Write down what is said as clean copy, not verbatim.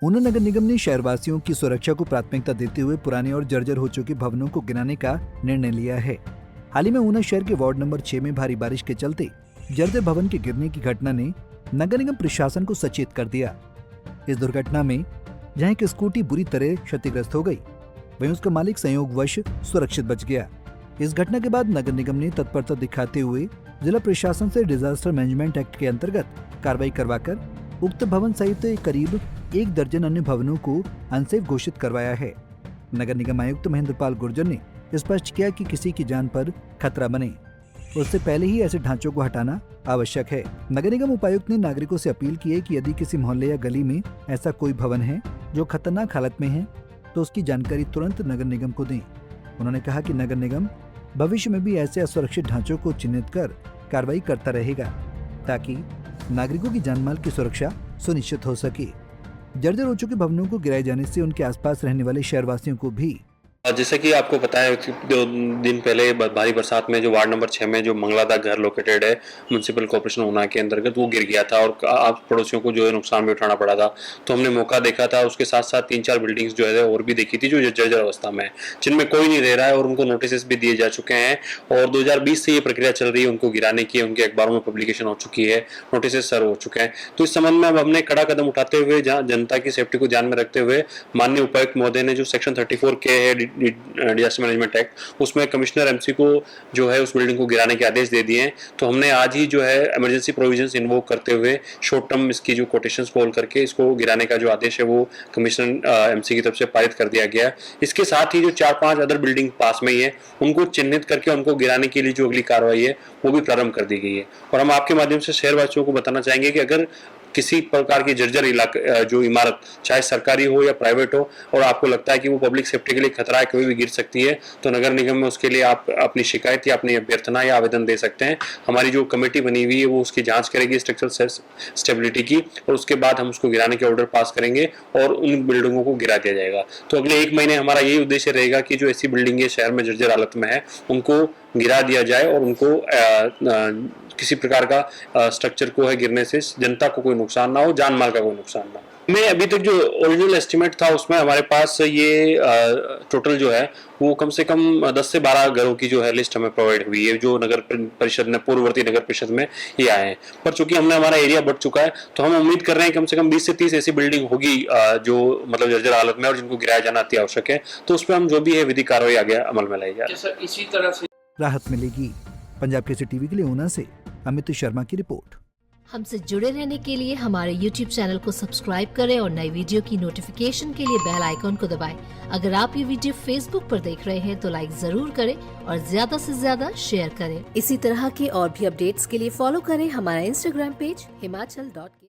ऊना नगर निगम ने शहरवासियों की सुरक्षा को प्राथमिकता देते हुए पुराने और जर्जर हो चुके भवनों को गिराने का निर्णय लिया है। हाल ही में ऊना शहर के वार्ड नंबर 6 में भारी बारिश के चलते जर्जर भवन के गिरने की घटना ने नगर निगम प्रशासन को सचेत कर दिया। इस दुर्घटना में जहां एक स्कूटी बुरी तरह क्षतिग्रस्त हो गई, वहीं उसका मालिक संयोगवश सुरक्षित बच गया। इस घटना के बाद नगर निगम ने तत्परता दिखाते हुए जिला प्रशासन से डिजास्टर मैनेजमेंट एक्ट के अंतर्गत कार्रवाई करवाकर उक्त भवन सहित करीब 1 दर्जन अन्य भवनों को अनसेफ घोषित करवाया है। नगर निगम आयुक्त महेंद्रपाल गुर्जर ने स्पष्ट किया कि किसी की जान पर खतरा बने उससे पहले ही ऐसे ढांचों को हटाना आवश्यक है। नगर निगम उपायुक्त ने नागरिकों से अपील की है कि यदि किसी मोहल्ले या गली में ऐसा कोई भवन है जो खतरनाक हालत में है तो उसकी जानकारी तुरंत नगर निगम को दें। उन्होंने कहा कि नगर निगम भविष्य में भी ऐसे असुरक्षित ढांचों को चिन्हित कर कार्रवाई करता रहेगा ताकि नागरिकों की जानमाल की सुरक्षा सुनिश्चित हो सके। जर्जर हो चुके भवनों को गिराए जाने से उनके आसपास रहने वाले शहरवासियों को भी जैसे कि आपको पता है कि 2 दिन पहले भारी बरसात में जो वार्ड नंबर 6 में जो मंगलादा घर लोकेटेड है म्युनिसिपल कॉर्पोरेशन ऊना के अंतर्गत, वो गिर गया था और आप पड़ोसियों को जो है नुकसान भी उठाना पड़ा था। तो हमने मौका देखा था, उसके साथ साथ 3-4 बिल्डिंग्स जो है और भी देखी थी जो जर्जर अवस्था में है, जिनमें कोई नहीं रह रहा है और उनको नोटिस भी दिए जा चुके हैं और 2020 से ये प्रक्रिया चल रही है उनको गिराने की। उनके अखबारों में पब्लिकेशन हो चुकी है, नोटिस सर्व हो चुके हैं। तो इस संबंध में अब हमने कड़ा कदम उठाते हुए जनता की सेफ्टी को ध्यान में रखते हुए माननीय उपायुक्त महोदय ने जो सेक्शन 34 के है डिजास्टर मैनेजमेंट एक्ट, उसमें कमिश्नर एमसी को जो है उस बिल्डिंग को गिराने के आदेश दे दिए हैं। तो हमने आज ही जो है इमरजेंसी प्रोविजंस इन्वोक करते हुए शॉर्ट टर्म इसकी जो कोटेशंस कॉल करके इसको गिराने का जो आदेश है वो कमिश्नर एमसी की तरफ से पारित कर दिया गया है। इसके साथ ही जो 4-5 अदर बिल्डिंग पास में ही है उनको चिन्हित करके उनको गिराने के लिए जो अगली कार्रवाई है वो भी प्रारंभ कर दी गई है। और हम आपके माध्यम से शहरवासियों को बताना चाहेंगे कि अगर किसी प्रकार की जर्जर इलाका जो इमारत चाहे सरकारी हो या प्राइवेट हो और आपको लगता है कि वो पब्लिक सेफ्टी के लिए खतरा है, कभी भी गिर सकती है, तो नगर निगम में उसके लिए आप अपनी शिकायत या अपनी अभ्यर्थना या आवेदन दे सकते हैं। हमारी जो कमेटी बनी हुई है वो उसकी जांच करेगी स्ट्रक्चरल स्टेबिलिटी की और उसके बाद हम उसको गिराने के ऑर्डर पास करेंगे और उन बिल्डिंगों को गिरा दिया जाएगा। तो अगले 1 महीने हमारा यही उद्देश्य रहेगा कि जो ऐसी बिल्डिंगें शहर में जर्जर हालत में है उनको गिरा दिया जाए और उनको किसी प्रकार का स्ट्रक्चर को है गिरने से जनता को कोई नुकसान ना हो, जान माल का कोई नुकसान ना हो। मैं अभी तक जो ओरिजिनल एस्टिमेट था उसमें हमारे पास ये टोटल जो है वो कम से कम 10 से 12 घरों की जो है लिस्ट हमें प्रोवाइड हुई है जो नगर परिषद ने पूर्ववर्ती नगर परिषद में ये आए हैं। पर चूंकि हमने हमारा एरिया बढ़ चुका है तो हम उम्मीद कर रहे हैं कम से कम 20 से 30 ऐसी बिल्डिंग होगी जो मतलब जर्जर हालत में और जिनको गिराया जाना अति आवश्यक है। तो उस पर हम जो भी है विधि कार्रवाई आगे अमल में लाई जाए। इसी तरह से राहत मिलेगी। पंजाब केसरी टीवी के लिए ऊना से अमित शर्मा की रिपोर्ट। हमसे जुड़े रहने के लिए हमारे YouTube चैनल को सब्सक्राइब करें और नई वीडियो की नोटिफिकेशन के लिए बेल आइकॉन को दबाएं। अगर आप ये वीडियो Facebook पर देख रहे हैं तो लाइक जरूर करें और ज्यादा से ज्यादा शेयर करें। इसी तरह के और भी अपडेट्स के लिए फॉलो करें हमारा Instagram पेज himachal.ke।